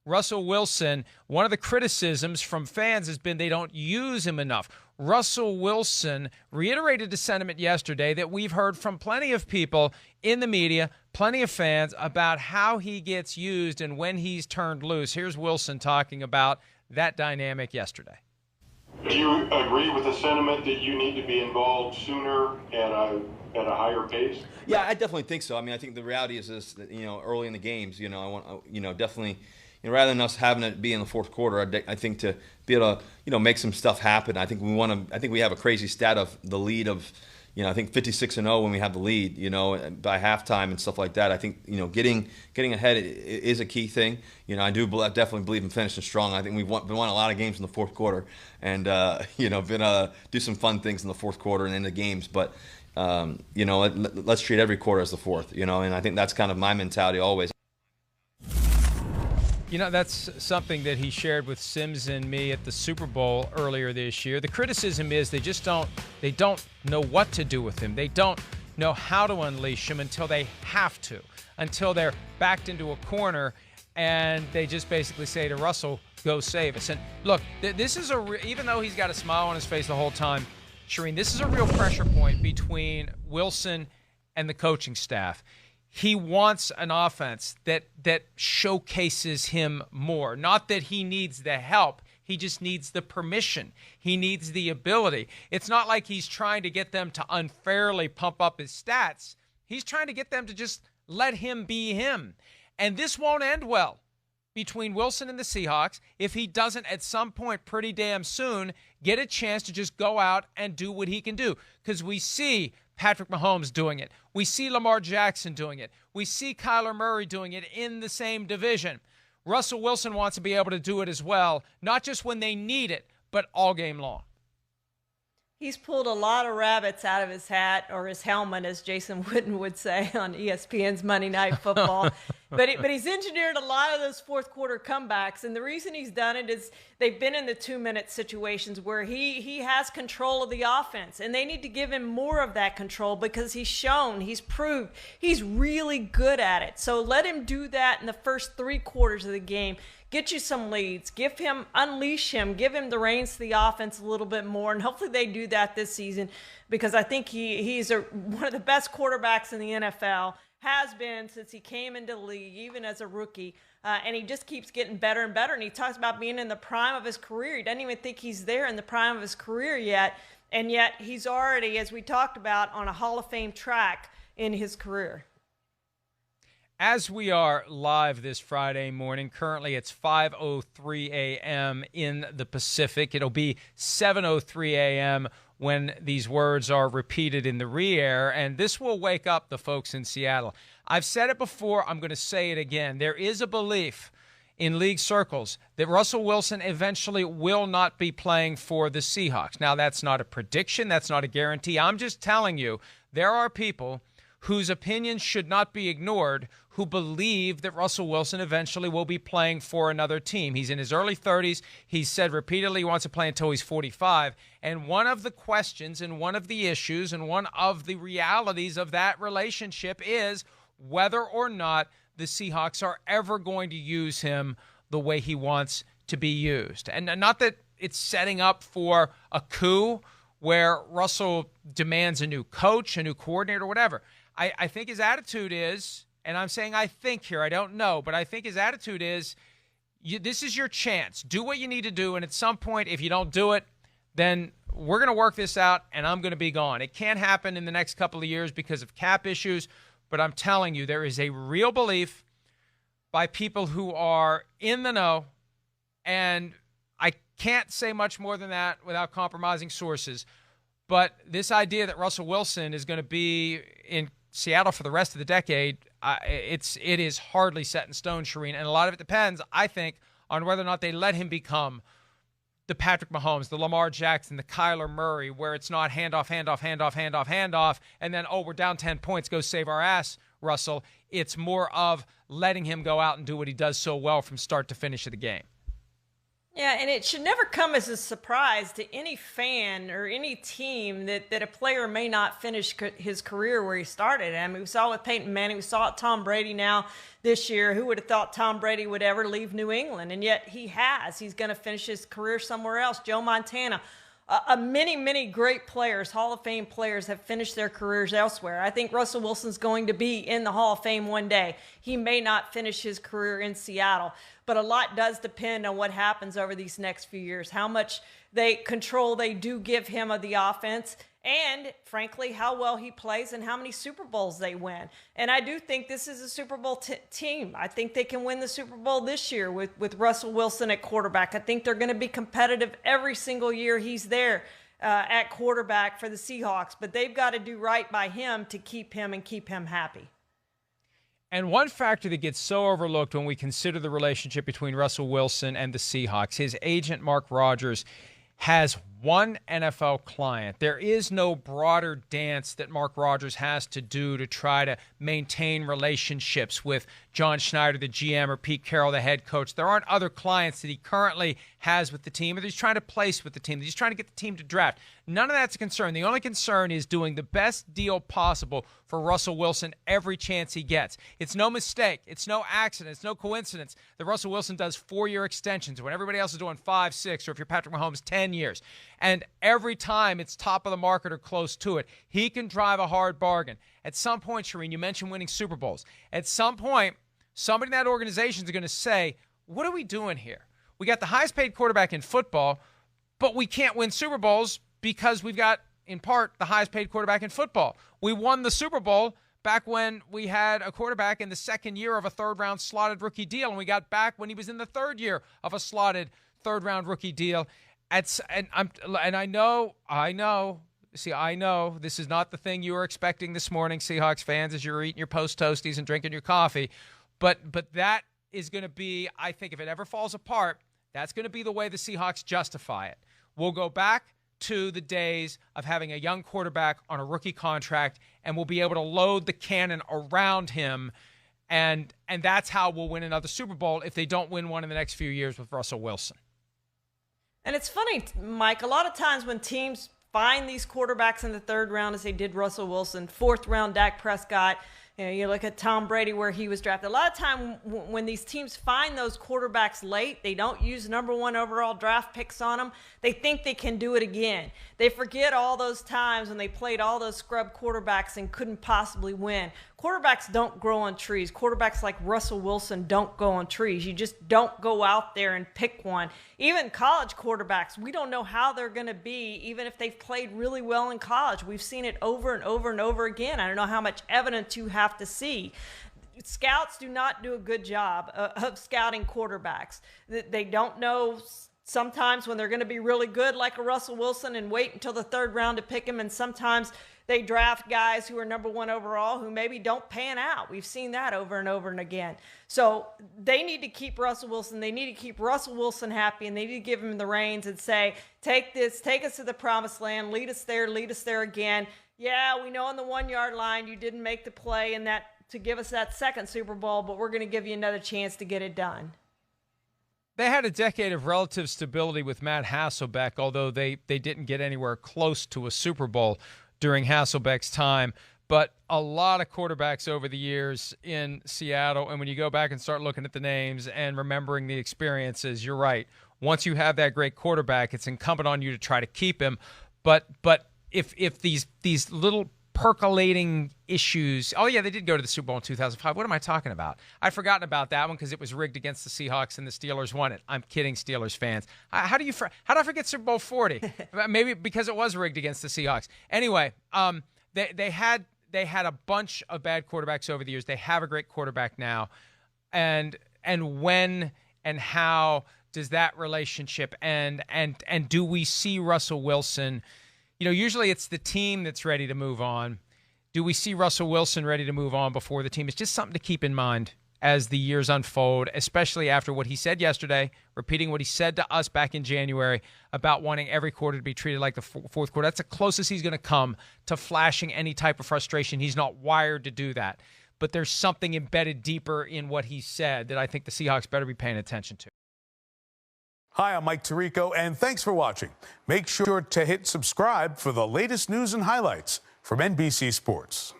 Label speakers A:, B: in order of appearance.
A: Russell Wilson, one of the criticisms from fans has been they don't use him enough. Russell Wilson reiterated the sentiment yesterday that we've heard from plenty of people in the media, plenty of fans, about how he gets used and when he's turned loose. Here's Wilson talking about that dynamic yesterday.
B: Do you agree with the sentiment that you need to be involved sooner at a higher pace?
C: Yeah, I definitely think so. I mean, I think the reality is this, that, early in the games, I want, definitely, rather than us having it be in the fourth quarter, I think to be able to, make some stuff happen. I think we have a crazy stat of the lead of, I think 56-0 when we have the lead, by halftime and stuff like that. I think, getting ahead is a key thing. I definitely believe in finishing strong. I think we've won a lot of games in the fourth quarter, and do some fun things in the fourth quarter and in the games. But let's treat every quarter as the fourth. And I think that's kind of my mentality always.
A: That's something that he shared with Sims and me at the Super Bowl earlier this year. The criticism is they don't know what to do with him. They don't know how to unleash him until they have to, until they're backed into a corner and they just basically say to Russell, go save us. And look, this is even though he's got a smile on his face the whole time, Charean, this is a real pressure point between Wilson and the coaching staff. He wants an offense that showcases him more. Not that he needs the help. He just needs the permission. He needs the ability. It's not like he's trying to get them to unfairly pump up his stats. He's trying to get them to just let him be him. And this won't end well between Wilson and the Seahawks if he doesn't at some point pretty damn soon get a chance to just go out and do what he can do. Because we see Patrick Mahomes doing it. We see Lamar Jackson doing it. We see Kyler Murray doing it in the same division. Russell Wilson wants to be able to do it as well, not just when they need it, but all game long.
D: He's pulled a lot of rabbits out of his hat, or his helmet, as Jason Witten would say on ESPN's Monday Night Football. but he's engineered a lot of those fourth quarter comebacks, and the reason he's done it is they've been in the 2-minute situations where he has control of the offense, and they need to give him more of that control because he's proved he's really good at it. So let him do that in the first 3 quarters of the game. Get you some leads, unleash him, give him the reins to the offense a little bit more, and hopefully they do that this season because I think he's one of the best quarterbacks in the NFL, has been since he came into the league, even as a rookie, and he just keeps getting better and better, and he talks about being in the prime of his career. He doesn't even think he's there in the prime of his career yet, and yet he's already, as we talked about, on a Hall of Fame track in his career.
A: As we are live this Friday morning, currently it's 5:03 a.m. in the Pacific. It'll be 7:03 a.m. when these words are repeated in the re-air, and this will wake up the folks in Seattle. I've said it before. I'm going to say it again. There is a belief in league circles that Russell Wilson eventually will not be playing for the Seahawks. Now, that's not a prediction. That's not a guarantee. I'm just telling you there are people whose opinions should not be ignored, who believe that Russell Wilson eventually will be playing for another team. He's in his early 30s. He's said repeatedly he wants to play until he's 45. And one of the questions and one of the issues and one of the realities of that relationship is whether or not the Seahawks are ever going to use him the way he wants to be used. And not that it's setting up for a coup where Russell demands a new coach, a new coordinator, whatever. I think his attitude is, and I'm saying I think here, I don't know, but I think his attitude is, this is your chance. Do what you need to do, and at some point, if you don't do it, then we're going to work this out, and I'm going to be gone. It can't happen in the next couple of years because of cap issues, but I'm telling you, there is a real belief by people who are in the know, and I can't say much more than that without compromising sources, but this idea that Russell Wilson is going to be in Seattle for the rest of the decade, it is hardly set in stone, Charean, and a lot of it depends, I think, on whether or not they let him become the Patrick Mahomes, the Lamar Jackson, the Kyler Murray, where it's not handoff, and then, we're down 10 points, go save our ass, Russell. It's more of letting him go out and do what he does so well from start to finish of the game.
D: Yeah, and it should never come as a surprise to any fan or any team that a player may not finish his career where he started. I mean, we saw it with Peyton Manning. We saw it Tom Brady now this year. Who would have thought Tom Brady would ever leave New England? And yet he has. He's going to finish his career somewhere else. Joe Montana. Many great players, Hall of Fame players, have finished their careers elsewhere. I think Russell Wilson's going to be in the Hall of Fame one day. He may not finish his career in Seattle, but a lot does depend on what happens over these next few years, how much control they do give him of the offense, and frankly, how well he plays and how many Super Bowls they win. And I do think this is a Super Bowl team. I think they can win the Super Bowl this year with Russell Wilson at quarterback. I think they're going to be competitive every single year he's there at quarterback for the Seahawks. But they've got to do right by him to keep him happy.
A: And one factor that gets so overlooked when we consider the relationship between Russell Wilson and the Seahawks, his agent, Mark Rodgers, has one NFL client. There is no broader dance that Mark Rodgers has to do to try to maintain relationships with John Schneider, the GM, or Pete Carroll, the head coach. There aren't other clients that he currently has with the team or that he's trying to place with the team, that he's trying to get the team to draft. None of that's a concern. The only concern is doing the best deal possible for Russell Wilson every chance he gets. It's no mistake. It's no accident. It's no coincidence that Russell Wilson does 4-year extensions when everybody else is doing 5, 6, or if you're Patrick Mahomes, 10 years. And every time it's top of the market or close to it, he can drive a hard bargain. At some point, Charean, you mentioned winning Super Bowls. At some point, somebody in that organization is going to say, what are we doing here? We got the highest paid quarterback in football, but we can't win Super Bowls because we've got, in part, the highest paid quarterback in football. We won the Super Bowl back when we had a quarterback in the second year of a third-round slotted rookie deal, and we got back when he was in the third year of a slotted third-round rookie deal. I know. See, I know this is not the thing you were expecting this morning, Seahawks fans, as you're eating your Post Toasties and drinking your coffee. But that is going to be, I think, if it ever falls apart, that's going to be the way the Seahawks justify it. We'll go back to the days of having a young quarterback on a rookie contract, and we'll be able to load the cannon around him, and that's how we'll win another Super Bowl if they don't win one in the next few years with Russell Wilson.
D: And it's funny, Mike, a lot of times when teams find these quarterbacks in the third round, as they did Russell Wilson, fourth round Dak Prescott, you look at Tom Brady where he was drafted. A lot of time when these teams find those quarterbacks late, they don't use number 1 overall draft picks on them. They think they can do it again. They forget all those times when they played all those scrub quarterbacks and couldn't possibly win. Quarterbacks don't grow on trees. Quarterbacks like Russell Wilson don't go on trees. You just don't go out there and pick one. Even college quarterbacks, we don't know how they're going to be, even if they've played really well in college. We've seen it over and over and over again. I don't know how much evidence you have to see. Scouts do not do a good job of scouting quarterbacks. They don't know sometimes when they're going to be really good, like a Russell Wilson, and wait until the third round to pick him. And sometimes they draft guys who are number 1 overall who maybe don't pan out. We've seen that over and over and again. So they need to keep Russell Wilson. They need to keep Russell Wilson happy, and they need to give him the reins and say, take us to the promised land, lead us there again. Yeah, we know on the 1-yard line you didn't make the play in that to give us that second Super Bowl, but we're going to give you another chance to get it done.
A: They had a decade of relative stability with Matt Hasselbeck, although they didn't get anywhere close to a Super Bowl during Hasselbeck's time. But a lot of quarterbacks over the years in Seattle, and when you go back and start looking at the names and remembering the experiences, you're right. Once you have that great quarterback, it's incumbent on you to try to keep him. But if these little percolating issues. Oh, yeah, they did go to the Super Bowl in 2005. What am I talking about? I'd forgotten about that one because it was rigged against the Seahawks and the Steelers won it. I'm kidding, Steelers fans. How did I forget Super Bowl 40? Maybe because it was rigged against the Seahawks. Anyway, they had a bunch of bad quarterbacks over the years. They have a great quarterback now. And when and how does that relationship end? And do we see Russell Wilson? Usually it's the team that's ready to move on. Do we see Russell Wilson ready to move on before the team? It's just something to keep in mind as the years unfold, especially after what he said yesterday, repeating what he said to us back in January about wanting every quarter to be treated like the fourth quarter. That's the closest he's going to come to flashing any type of frustration. He's not wired to do that. But there's something embedded deeper in what he said that I think the Seahawks better be paying attention to.
E: Hi, I'm Mike Tirico, and thanks for watching. Make sure to hit subscribe for the latest news and highlights from NBC Sports.